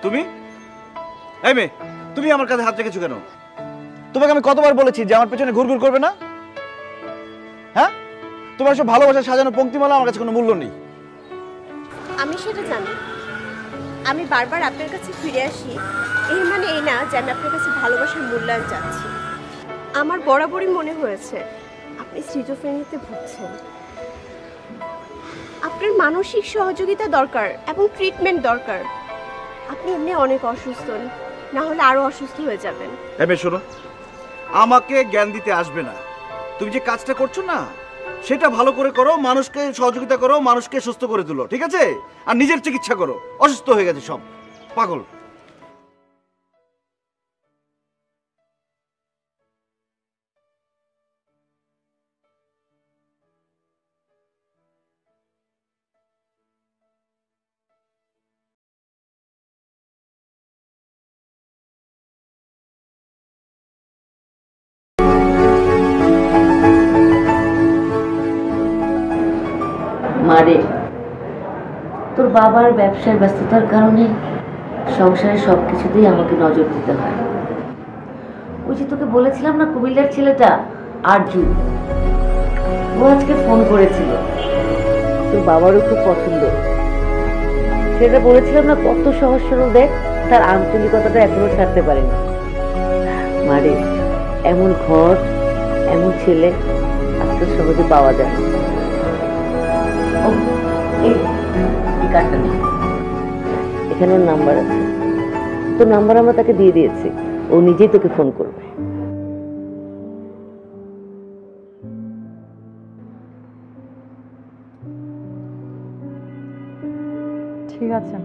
তুমি এই মেয়ে, তুমি আমার কাছে হাত রেখেছো কেন? তোমাকে আমি কতবার বলেছি যে আমার পেছনে ঘুরঘুর করবে না? হ্যাঁ, তোমার সব ভালোবাসা সাজানো পংক্তিমালা আমার কাছে কোনো মূল্য নেই। আমি সেটা জানি। আমি বারবার আপনার কাছে ফিরে আসি, এই মানে এই না যে আমি আপনার কাছে ভালোবাসার মূল্যায়ন চাচ্ছি। আমার বরাবরই মনে হয়েছে আপনি স্কিজোফ্রেনিতে ভুগছেন। আপনার মানসিক সহযোগিতা দরকার এবং ট্রিটমেন্ট দরকার। আপনি এমনি অনেক অসুস্থ, না হলে আরো অসুস্থ হয়ে যাবেন। এবার শোনো, আমাকে জ্ঞান দিতে আসবে না। তুমি যে কাজটা করছো না সেটা ভালো করে করো, মানুষকে সহযোগিতা করো, মানুষকে সুস্থ করে তুলো, ঠিক আছে? আর নিজের চিকিৎসা করো। অসুস্থ হয়ে গেছে সব পাগল। মারে, তোর বাবার ব্যবসার ব্যস্ততার কারণে সংসারের সব কিছুতেই আমাকে নজর দিতে হয়। ওই যে তোকে বলেছিলাম না কুমিল্লার ছেলেটা আরজু, ও আজকে ফোন করেছিল। তোর বাবারও খুব পছন্দ। সেটা বলেছিলাম না কত সহজ সরল, দেখ তার আন্তরিকতাটা এখনো ছাড়তে পারেনি। মারে, এমন ঘর, এমন ছেলে আজকাল সহজে পাওয়া যায় না। এখানে ওর নাম্বার আছে, তোর নাম্বার আমরা তাকে দিয়ে দিয়েছি, ও নিজেই তোকে ফোন করবে। ঠিক আছে।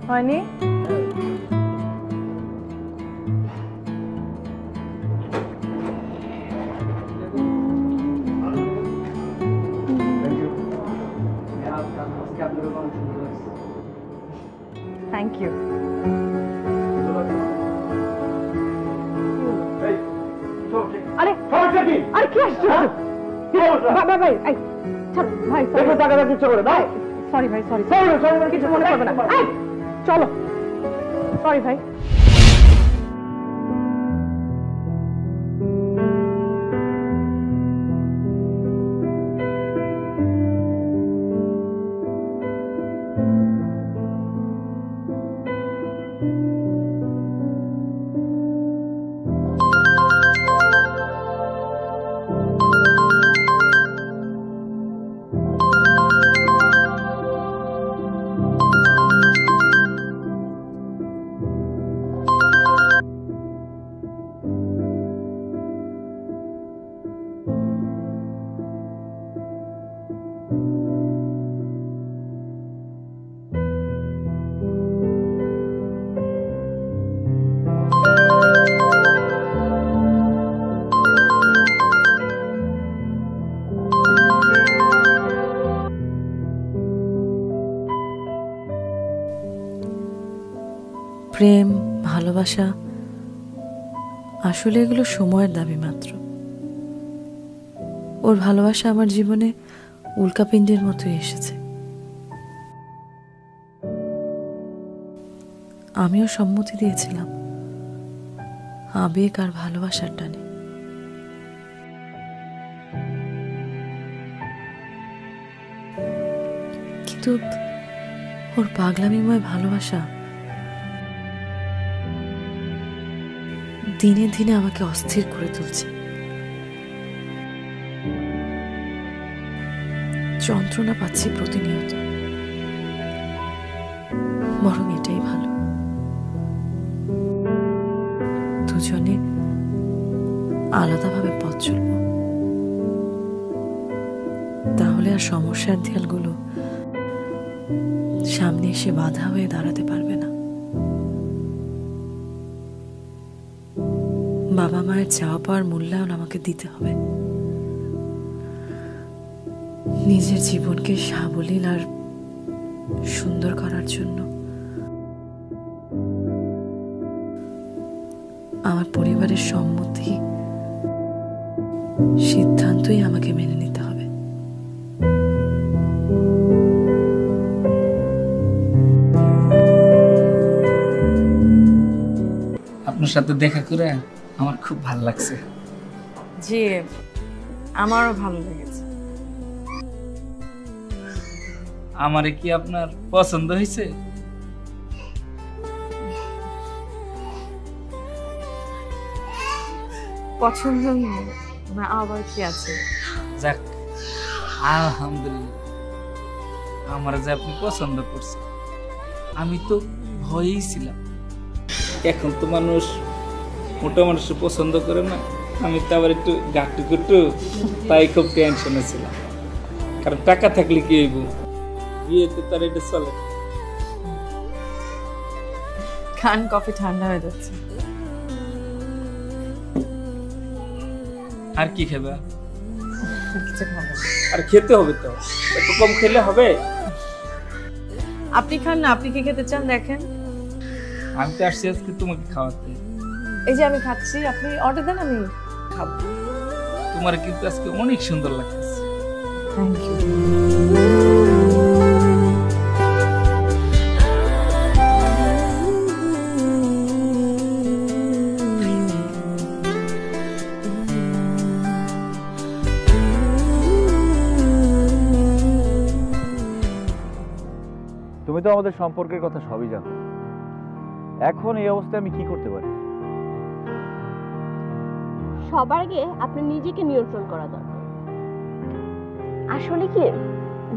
হয়নি? Thank you. আরে আরে কি আসছে? ভাই ভাই ভাই টাকা দিচ্ছে করে ভাই। সরি ভাই, সরি সরি, কিছু মনে করবে না। চলো, সরি ভাই। প্রেম, ভালোবাসা আসলে এগুলো সময়ের দাবি মাত্র। ওর ভালোবাসা আমার জীবনে উল্কাপিণ্ডের মতোই এসেছে। আমিও সম্মতি দিয়েছিলাম আবেগ আর ভালোবাসার টানে। কিন্তু ওর পাগলামিময় ভালোবাসা দিনে দিনে আমাকে অস্থির করে তুলছে। যন্ত্রণা পাচ্ছি প্রতিনিয়ত। বরং এটাই ভালো, দুজনে আলাদাভাবে পথ চলব, তাহলে আর সমস্যার দেয়ালগুলো সামনে এসে বাধা হয়ে দাঁড়াতে পারবে না। বাবা মায়ের চাওয়া পাওয়ার মূল্যায়ন আমাকে দিতে হবে। নিজের জীবনকে সাবলীল আর সুন্দর করার জন্য আমার পরিবারের সম্মতি, সিদ্ধান্তই আমাকে মেনে নিতে হবে। আপনার সাথে দেখা করে আমার খুব ভালো লাগছে। জি, আমারও ভালো লেগেছে। আমারে কি আপনার পছন্দ হয়েছে? পছন্দ না আবার কি আছে? যাক, আলহামদুলিল্লাহ, আমার যে আপনি পছন্দ করছেন, আমি তো ভয়েই ছিলাম। এখন তো মানুষ মোটা মানুষের পছন্দ করে না, আমি তো আবার একটু গাট্টু গুট্টু, তাই খুব টেনশনে ছিলাম। কারণ টাকা থাকলে কি হইব, বিয়েতে তার এটা চলে। খান, কফি ঠান্ডা হয়ে যাচ্ছে। আর কি খাবে? কিছু খাবো না। আর খেতে হবে তো, একটু কম খেলে হবে। আপনি খান না, আপনি কি খেতে চান দেখেন। আমি তো আসছি আজকে তোমাকে খাওয়াতে। এই যে আমি খাচ্ছি, আপনি অর্ডার দেন, আমি খাবো। তোমার কিন্তু আজকে অনেক সুন্দর লাগতেছে। Thank you. তুমি তো আমাদের সম্পর্কের কথা সবই জানো। এখন এই অবস্থায় আমি কি করতে পারি? সবার আগে আপনার নিজেকে নিয়ন্ত্রণ করা দরকার। আসলে কি,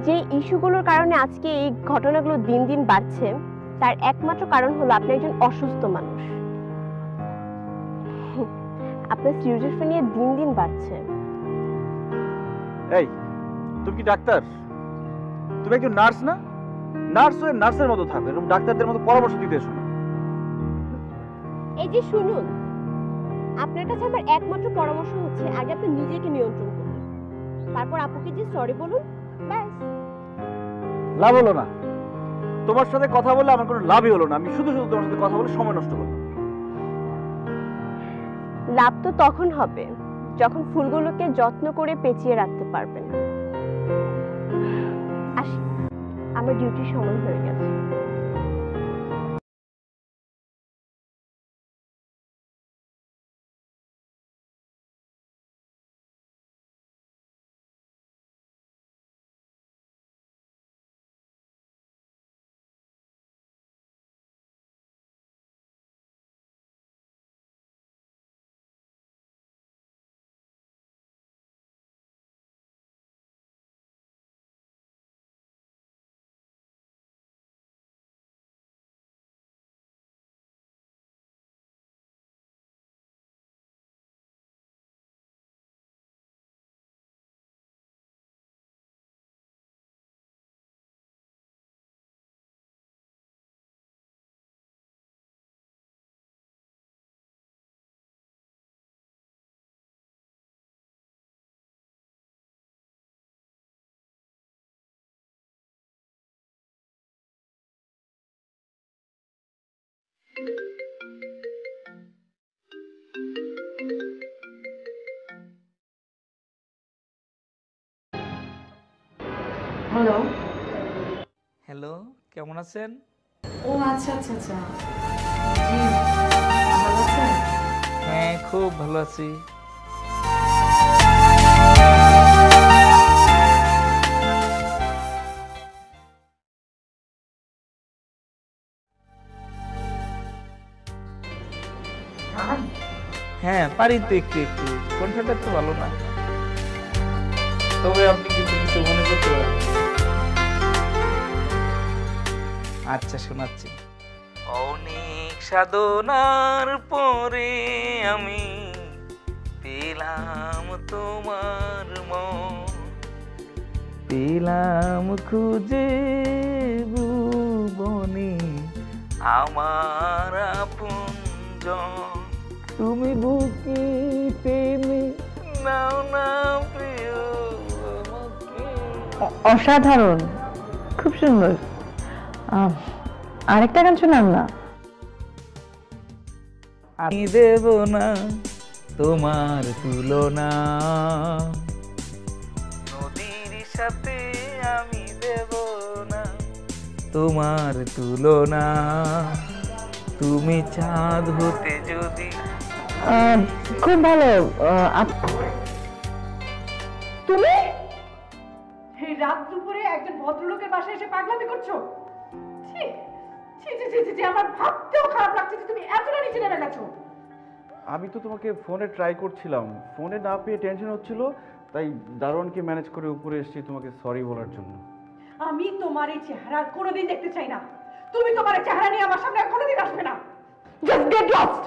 যে ইস্যুগুলোর কারণে আজকে এই ঘটনাগুলো দিন দিন বাড়ছে, তার একমাত্র কারণ হলো আপনি একজন অসুস্থ মানুষ। আপনার সিরিয়াসনেস দিন দিন বাড়ছে। এই, তুমি কি ডাক্তার? তুমি একজন নার্স না? নার্স হয়ে নার্সের মতো থাকবে, এরকম ডাক্তারদের মতো পরামর্শ দিতে এসো না। এই যে শুনুন, আপনার কাছে আমার একমাত্র পরামর্শ হচ্ছে আগে আপনি নিজেকে নিয়ন্ত্রণ করুন, তারপর আপুকে যে সরি বলুন, ব্যাস। লাভ হলো না, তোমার সাথে কথা বলে আমার কোনো লাভই হলো না। আমি শুধু শুধু তোমার সাথে কথা বলে সময় নষ্ট করলাম। লাভ তো তখন হবে যখন ফুলগুলোকে যত্ন করে পেঁচিয়ে রাখতে পারবেন। আসি, আমার ডিউটির সময় হয়ে গেছে। হ্যালো। হ্যালো, কেমন আছেন? ও আচ্ছা আচ্ছা আচ্ছা, জি ভালো আছেন? হ্যাঁ, খুব ভালো আছি। হ্যাঁ পারি তো, একটু একটু, কণ্ঠটা তো ভালো না, তবে আপনি কিন্তু কিছু মনে করতে পারেন। আচ্ছা শোনাচ্ছি। অনেক সাধনার পরে আমি পেলাম তোমার মন, পেলাম খুঁজে ভুবনে আমার আপনজন, তুমি বুকে টেনে নাও না প্রিয় আমাকে। অসাধারণ, খুব সুন্দর। আরেকটা গান শোনান না। আমি দেব না তোমার তুলনা, নদীর সাথে আমি দেব না তোমার তুলনা, তুমি চাঁদ হতে যদি। খুব ভালো। তুমি এই রাত দুপুরে একজন ভদ্রলোকের বাসায় এসে পাগলামি করছো? ছি ছি ছি ছি ছি, আমার ভাবতেও খারাপ লাগছে যে তুমি এতটা নিচে নেমে গেছো। আমি তো তোমাকে ফোনে ট্রাই করছিলাম, ফোনে না পেয়ে টেনশন হচ্ছিল, তাই দারোয়ানকে ম্যানেজ করে উপরে এসেছি তোমাকে সরি বলার জন্য। আমি তোমার এই চেহারা আর কোনোদিন দেখতে চাই না। তুমি তোমার এই চেহারা নিয়ে আমার সামনে আর কোনোদিন আসবে না। Just get lost.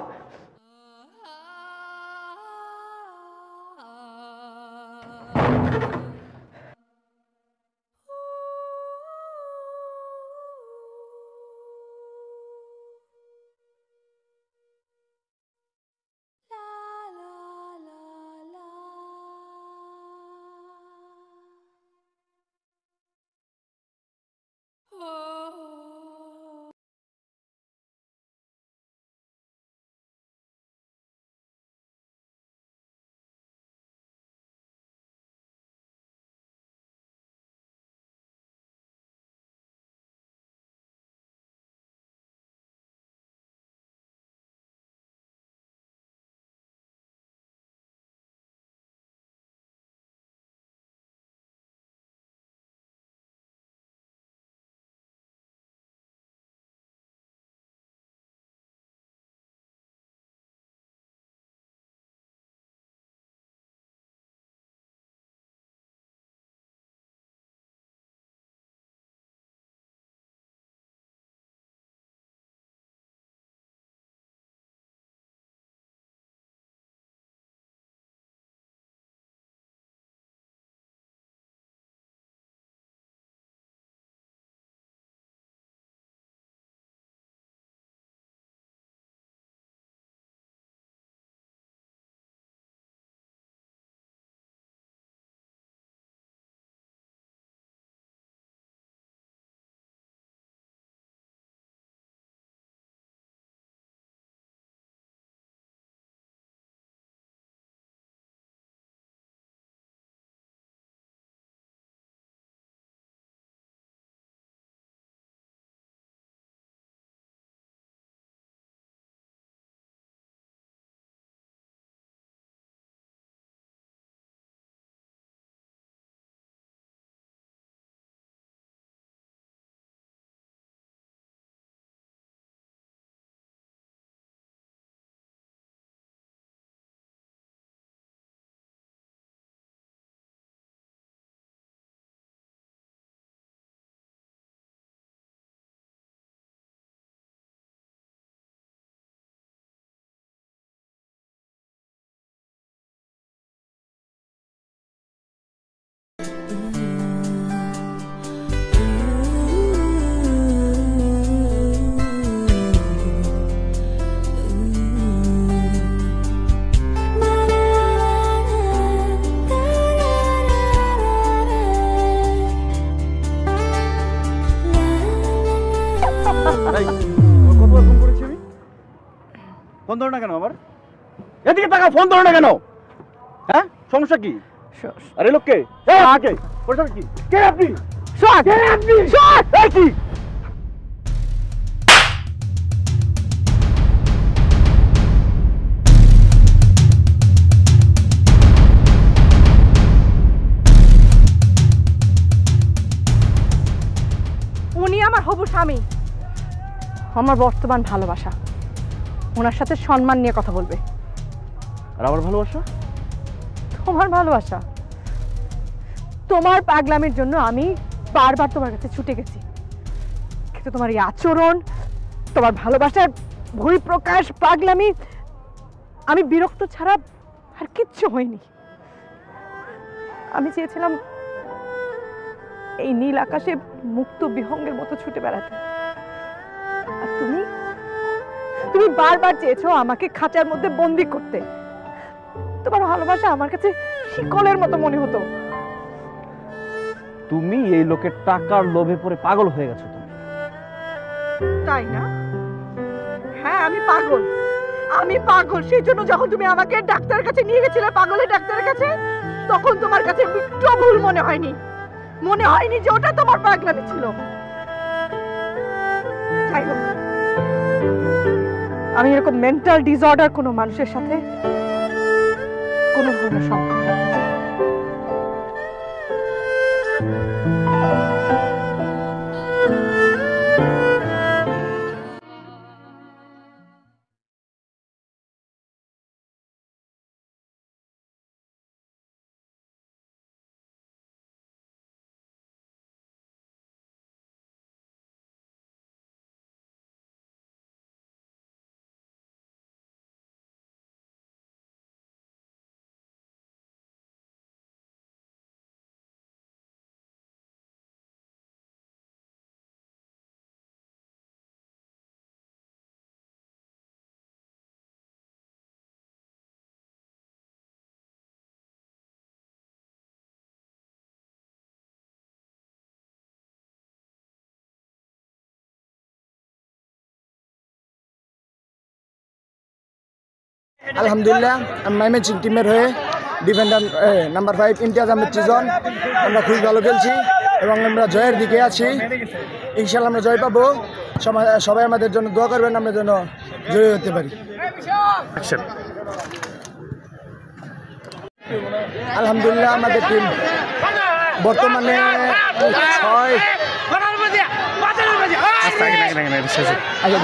কতবার ফোন করেছি আমি? ফোন ধরো না কেন আমার? এদিকে টাকা ফোন ধরো না কেন? হ্যাঁ সমস্যা কি? আরে লোককে আগে কি কে আপনি? কে আপনি? কি স্বামী, আমার বর্তমান ভালোবাসা, ওনার সাথে সম্মান নিয়ে কথা বলবে। আর আমার ভালোবাসা? তোমার ভালোবাসা, তোমার পাগলামির জন্য আমি বারবার তোমার কাছে ছুটে গেছি, কিন্তু তোমার এই আচরণ, তোমার ভালোবাসার বহিঃপ্রকাশ, পাগলামি, আমি বিরক্ত ছাড়া আর কিচ্ছু হয়নি। আমি চেয়েছিলাম এই নীল আকাশে মুক্ত বিহঙ্গের মতো ছুটে বেড়াতে, আর তুমি তুমি বারবার চেয়েছো আমাকে খাঁচার মধ্যে বন্দি করতে। তোমার ভালোবাসা আমার কাছে শিকলের মতো মনে হতো। তুমি এই লোকের টাকার লোভে পড়ে পাগল হয়ে গেছো। তাই না? হ্যাঁ, আমি পাগল, আমি পাগল। সেই জন্য যখন তুমি আমাকে ডাক্তারের কাছে নিয়ে গেছিলে, পাগলের ডাক্তারের কাছে, তখন তোমার কাছে একটু ভুল মনে হয়নি, মনে হয়নি যে ওটা তোমার পাগলামি ছিল। যাই হোক, আমি এরকম মেন্টাল ডিসঅর্ডার কোনো মানুষের সাথে কোনো ধরনের সম্পর্ক রাখতে চাই না। আলহামদুলিল্লাহ, আমি মাইমেচিং টিমের হয়ে defender number 5 Imtiaz Ahmed season, আমরা খুবই ভালো খেলছি এবং আমরা জয়ের দিকে আছি। ইনশাআল্লাহ আমরা জয় পাবো। সবাই আমাদের জন্য দোয়া করবেন, আমরা যেন জয় হতে পারি। আলহামদুলিল্লাহ, আমাদের টিম বর্তমানে 6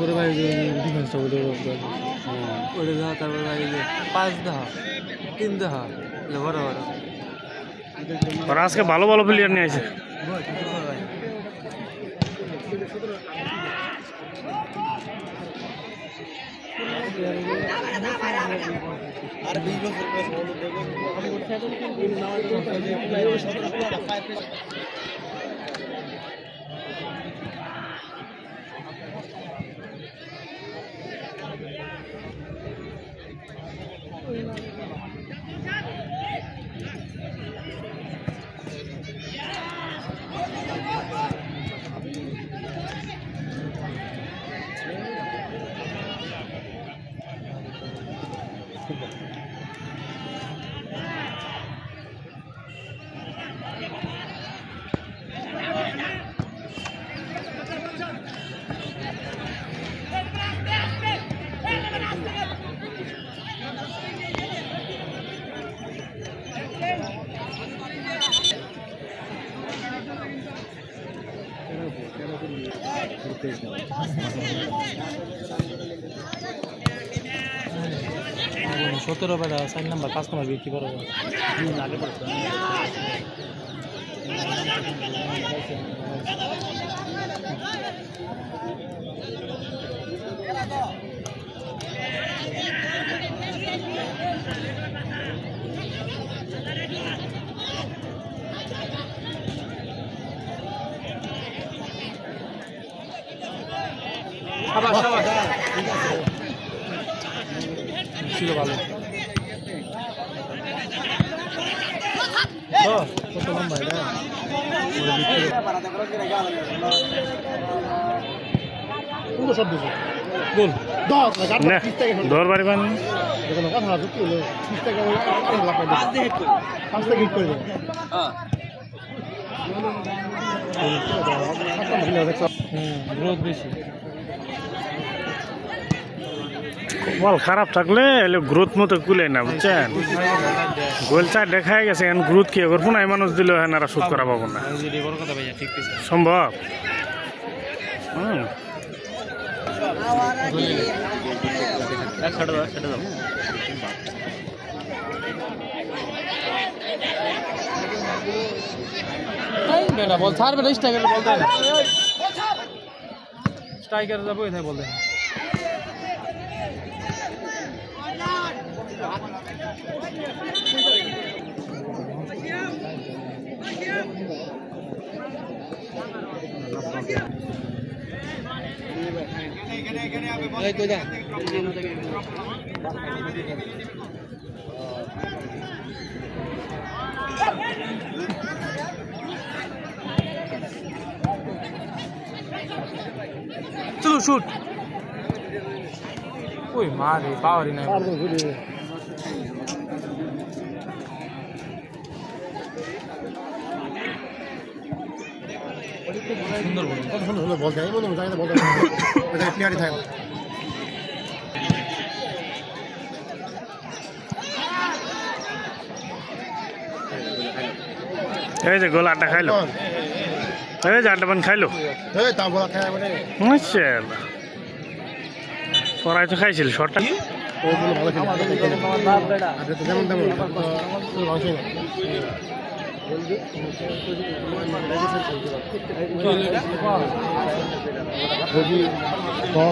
ওরে ভাই ডিফেন্সটা ওটা ওটা দাও, তারপর ভাই 5 দাও 3 দাও বড় বড়। ওরা আজকে ভালো ভালো প্লেয়ার নিয়ে আসে। সতেরো বেড়া 4 নাম্বার 5 নাম্বার বিক্রি করো আগে পড়তো। ছিল ভালো কত লম্বা এটা সব দিছে গোল 10 দৌড় বাড়ি বান দেখো কথা আছে কি হলো 30 টাকা লাভ করে 5 টাকা হিট করে দেব। গ্রোথ বেশি বল খারাপ থাকলে গ্রোথ মতো কুলে না বুঝছেন। গোল চার দেখাই গেছে এখন গ্রোথ কি করবো না, এই মানুষ দিলে এনারা শুট করা পাবো না সম্ভব। বেটা বল ছাড় বেটা স্ট্রাইকার বল দেয় না, স্ট্রাইকার যাবো এটাই বল দেয় না। চলো শুট ওই মারে পাওয়ারই নাই সুন্দর বল কত সুন্দর বল দেয় মনে হয় বল দেয় প্লেয়ারই থাকে। এই যে গোল আড্ডা খাইলো, এই যে আড্ডা পান খাইলো পড়াই তো খাইছিল শর্টটা যেমন তেমন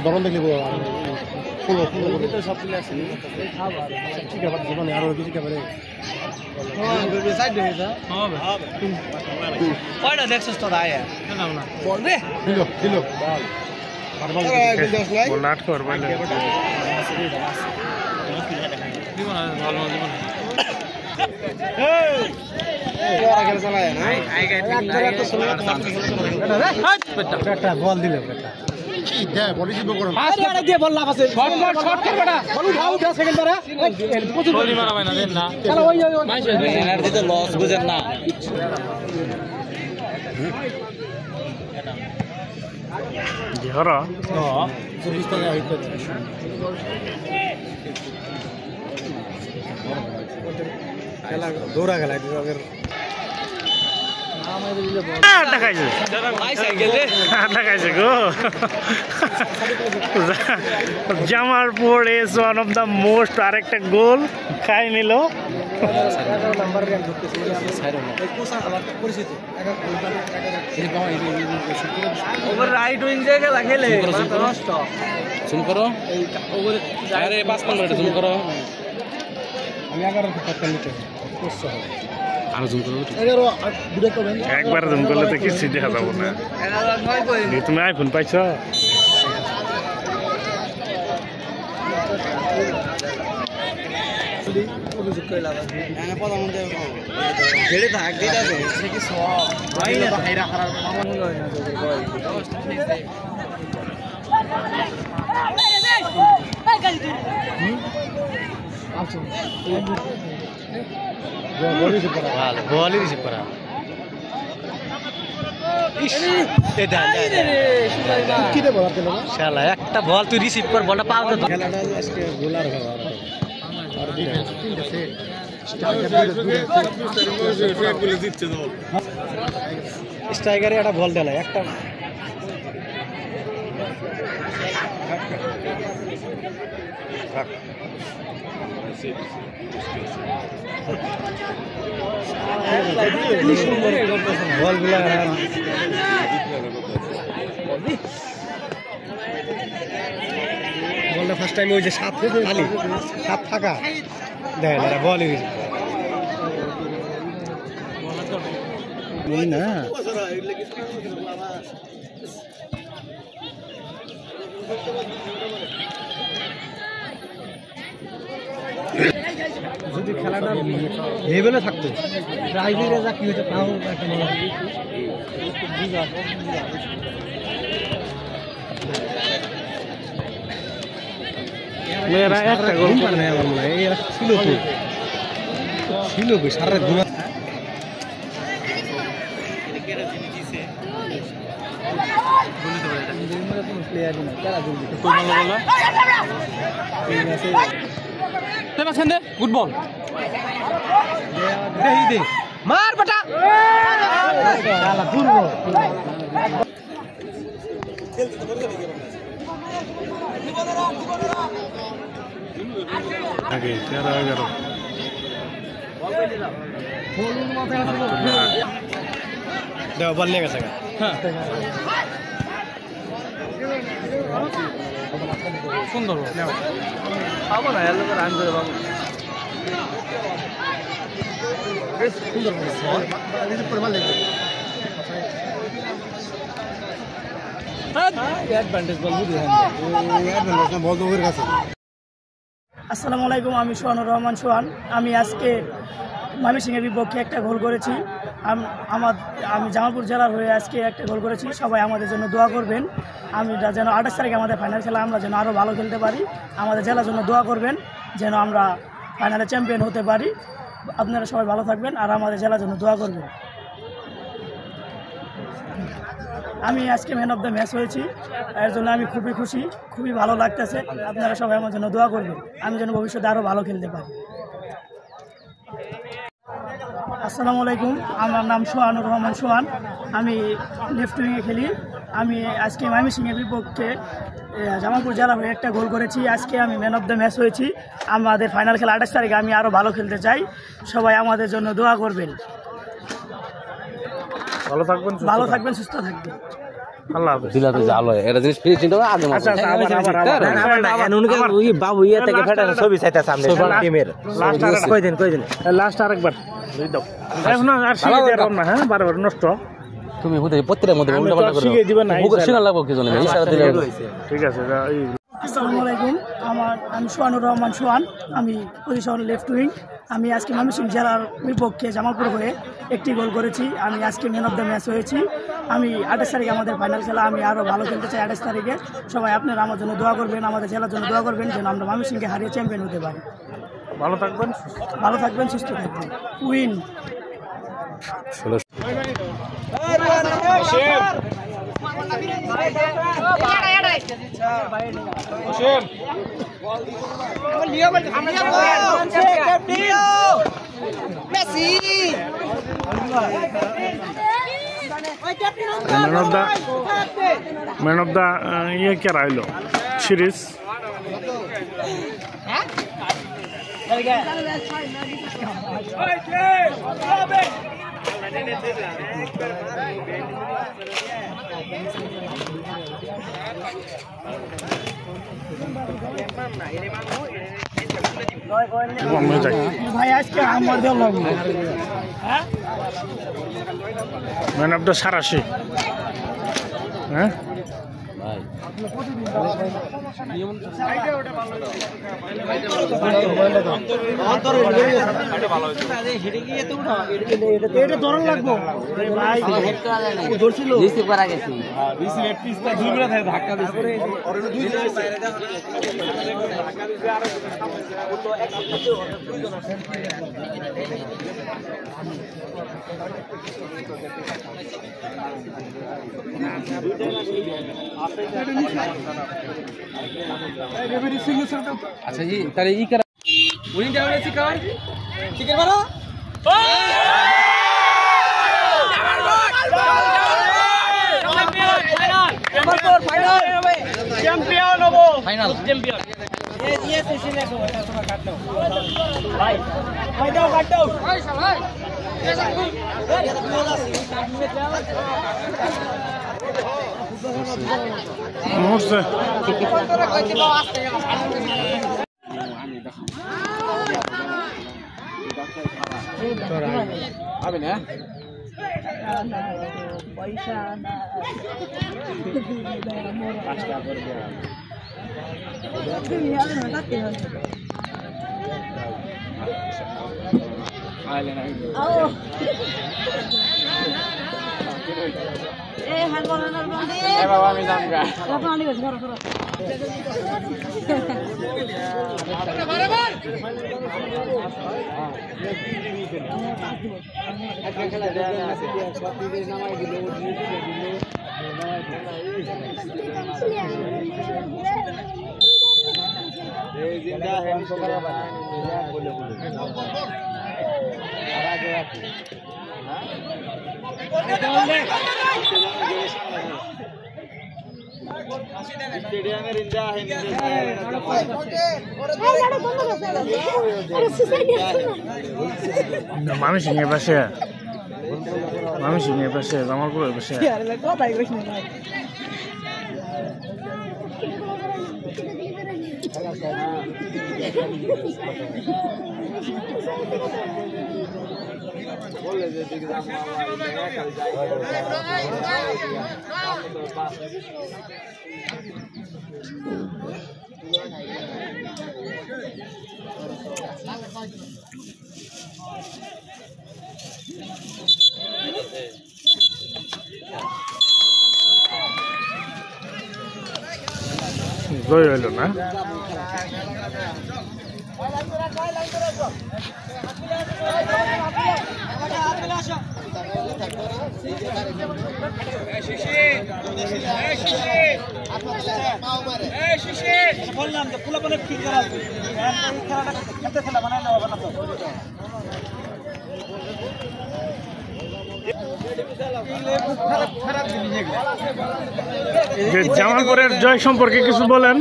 ধরন দেখলে জীবনে আরো কিছু খাবারে দেখছিস তো বল রে দিল দিল বল আট কর বল দিব না ভালো দিব না বল দিল লস বুঝেন না খেলা দৌড়া খেলা দেখাইছে দেখাইছে গো Jamalpur is one of the most আরেকটা গোল খাই নিল রাইট উইং দিয়ে খেলা খেলে নষ্ট জুম করো আরে 5-15 মিনিট জুম করো আমি 11 আর জুম করো একবার জুম করলে তো কিছু দেখা যাবো না তুমি আইফোন পাইছ বলই রিসিভ করা শালা একটা বল তুই রিসিভ কর বলটা পাও তো খেলাটা আজকে গোলার স্ট্রাইকারে একটা বল দেয় একটা বলগুলা বলটা ফার্স্ট টাইম ওই যে 7 খালি 7 থাকা দেখ এরা বলই ওই না যদি খেলাটা লেভেলে থাকতো প্রাইজের যা কি হতো তাও একটা মেয়েরা একটা গোল মানে আমার মনে হয় এরা ছিল তো ছিল কই সারা ঘুরা গুড বল মার বেটা শালা দুর্বল আগে 11 দেখ বল নিয়ে গেছে হ্যাঁ সুন্দর পাবো না এর লোকের রান করে পাবো সুন্দর অ্যাডভান্টেজ বল বুঝি অ্যাডভান্টেজ না বল তো ওর কাছে আসসালামু আলাইকুম আমি সোহানুর রহমান সোহান আমি আজকে ময়মনসিংহের বিপক্ষে একটা গোল করেছি আমি জামালপুর জেলার হয়ে আজকে একটা গোল করেছি সবাই আমাদের জন্য দোয়া করবেন আমি যেন 28 তারিখে আমাদের ফাইনাল খেলা আমরা যেন আরও ভালো খেলতে পারি আমাদের জেলার জন্য দোয়া করবেন যেন আমরা ফাইনালে চ্যাম্পিয়ন হতে পারি আপনারা সবাই ভালো থাকবেন আর আমাদের জেলার জন্য দোয়া করবেন আমি আজকে ম্যান অফ দ্য ম্যাচ হয়েছি এর জন্য আমি খুবই খুশি খুবই ভালো লাগতেছে আপনারা সবাই আমার জন্য দোয়া করবেন আমি যেন ভবিষ্যতে আরও ভালো খেলতে পারি আসসালামু আলাইকুম আমার নাম সোহানুর রহমান সোহান আমি লেফট উইংয়ে খেলি আমি আজকে ময়মনসিংহের বিপক্ষে জামালপুর জেলা হয়ে একটা গোল করেছি আজকে আমি ম্যান অফ দ্য ম্যাচ হয়েছি আমাদের ফাইনাল খেলা 28 তারিখে আমি আরও ভালো খেলতে চাই সবাই আমাদের জন্য দোয়া করবেন ভালো থাকবেন সুস্থ থাকবেন আল্লাহ হাফেজ দিলা তো জাল হয় এটা জিনিস ফিনিশিং দাও আগে আচ্ছা আবার ওই বাবু ইয়া থেকে ফেটা ছবি চাইতা সামনে টিমের লাস্ট কই দিন লাস্ট আরেকবার দাও এখন আর শিখে দাও না হ্যাঁ বারবার নষ্ট তুমি প্রত্যেকটার মধ্যে উল্টা পাল্টা করে শিখে দিবেন না শিখা লাগবো কি জানেন ইশারা দিলে ঠিক আছে আসসালামু আলাইকুম আমি সোহানুর রহমান সোহান আমি পজিশন লেফট উইং আমি আজকে ময়মনসিংহ জেলার বিপক্ষে জামালপুর হয়ে একটি গোল করেছি আমি আজকে ম্যান অফ দ্য ম্যাচ হয়েছি আমি 28 তারিখে আমাদের ফাইনাল খেলা আমি আরও ভালো খেলতে চাই 28 তারিখে সবাই আপনারা আমার জন্য দোয়া করবেন আমাদের জেলার জন্য দোয়া করবেন যেন আমরা ময়মনসিংহকে হারিয়ে চ্যাম্পিয়ন হতে পারি ভালো থাকবেন সুস্থ থাকবেন win Messi! Man of the ये क्या रहा सीरीज मैन ऑफ द साराशी अच्छा जी तारे ई करा उनी डावले चिकन चिकन मारो चैंपियन হবো ফাইনাল চ্যাম্পিয়ন ये सेशन है তোমার কাট দাও ভাই ভাই দাও কাট দাও ভাই ভাই मुझसे अबे ना पैसा ना पास्ता कर दिया आले ना आओ ए हाल बोला ना बंदी ए बाबा मैं जाऊंगा बाबा आने बस करो करो बराबर আজকে খেলা দেয়া আছে সবকিছু নামাই দিল এই জিন্দা হ্যান্ড করা বলে বলে আর আগে আছে স্টেডিয়ামের ইন্দা হ্যান্ড मामी सिंह पासे जमालपुर पासे জয় হইল না বললাম তো ফুলা বলে ঠিক করা আছে খেলাটা খেলতে খেলা বানাইলে হবে না জামালপুরের জয় সম্পর্কে কিছু বলেন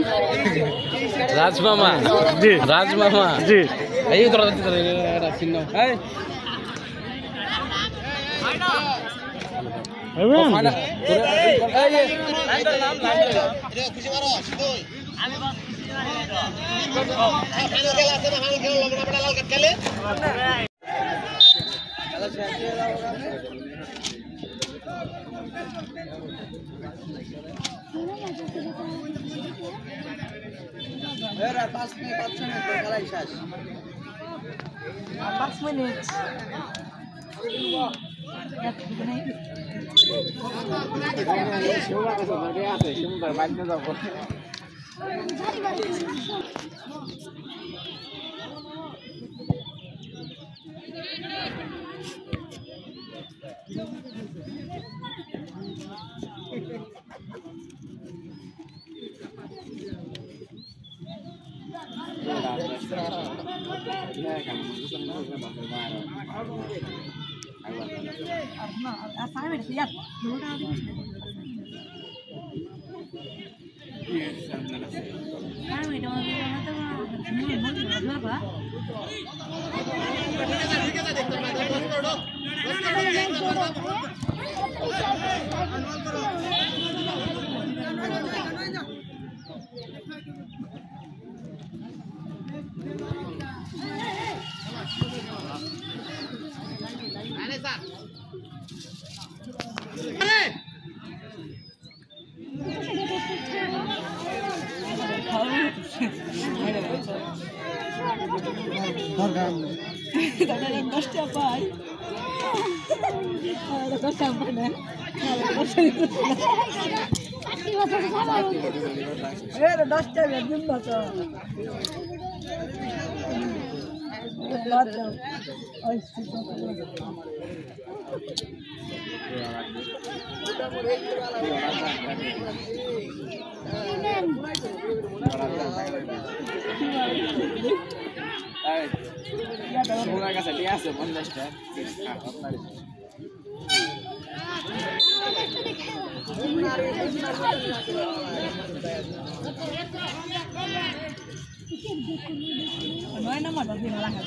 রাজমামা জি রাজমামা জি এই তো চিহ্ন No hay nada más, no hay nada más.